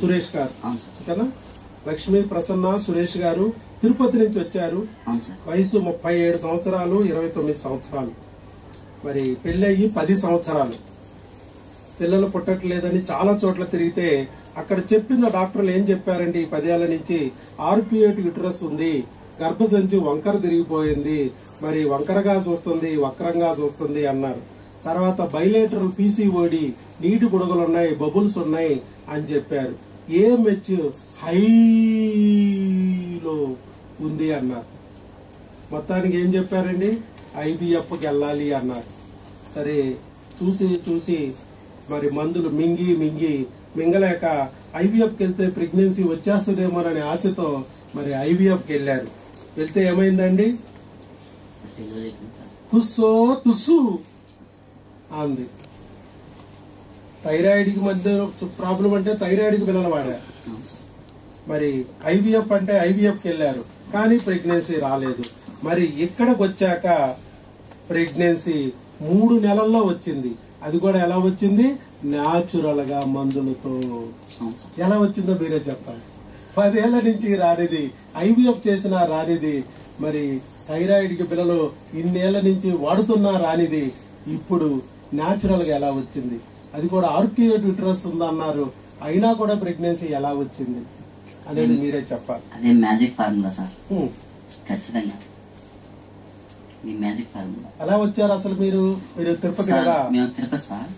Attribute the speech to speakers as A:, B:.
A: సురేష్ గారు
B: అవును సార్.
A: ఓకేనా? లక్ష్మీ ప్రసన్న సురేష్ గారు తిరుపతి నుంచి వచ్చారు.
B: అవును సార్.
A: వయసు 37 సంవత్సరాలు, 29 సంవత్సరాలు. మరి పెళ్ళయి 10 సంవత్సరాలు. పిల్లలు పుట్టట్లేదని చాలా చోట్ల తిరిగితే అక్కడ చెప్పిన డాక్టర్లు ఏం చెప్పారండి, 10 ఏళ్ల నుంచి ఆర్క్యుయేట్ యుటరస్ ఉంది, గర్భసంచి వంకర తిరిగిపోయింది, మరి వంకరగా చూస్తుంది, వక్రంగా చూస్తుంది అన్నారు. తర్వాత బైలేటరల్ పీసీఓడి, నీటి బుడగలు ఉన్నాయి, బబుల్స్ ఉన్నాయి అని చెప్పారు. ఏఎంహెచ్ హైలో ఉంది అన్నారు. మొత్తానికి ఏం చెప్పారండి, ఐవీఎఫ్కి వెళ్ళాలి అన్నారు. సరే చూసి చూసి మరి మందులు మింగలేక ఐవీఎఫ్కి వెళ్తే ప్రెగ్నెన్సీ వచ్చేస్తుందేమోనని ఆశతో మరి ఐవీఎఫ్కి వెళ్ళారు. వెళ్తే ఏమైందండి, తుస్సు అంది. థైరాయిడ్ కి మధ్య ప్రాబ్లం అంటే థైరాయిడ్ కి పిల్లలు వాడారు. మరి ఐవీఎఫ్ అంటే ఐవీఎఫ్కి వెళ్ళారు, కానీ ప్రెగ్నెన్సీ రాలేదు. మరి ఇక్కడికి వచ్చాక ప్రెగ్నెన్సీ 3 నెలల్లో వచ్చింది. అది కూడా ఎలా వచ్చింది, న్యాచురల్ గా మందులతో. ఎలా వచ్చిందో మీరే చెప్పాలి. 10 ఏళ్ల నుంచి రానిది, ఐవీఎఫ్ చేసినా రానిది, మరి థైరాయిడ్ కి పిల్లలు ఇన్నేళ్ల నుంచి వాడుతున్నా రానిది, ఇప్పుడు న్యాచురల్ గా ఎలా వచ్చింది? అది కూడా ఆర్క్యుయేట్ యుటరస్ ఉందన్నారు, అయినా కూడా ప్రెగ్నెన్సీ ఎలా వచ్చింది అనేది మీరే చెప్పాలి.
B: అదే మ్యాజిక్ ఫార్ములా సార్, ఖచ్చితంగా మ్యాజిక్ ఫార్ములా.
A: ఎలా వచ్చారు అసలు మీరు? తిరుపతి కదా?
B: మేము తిరుపతి సార్.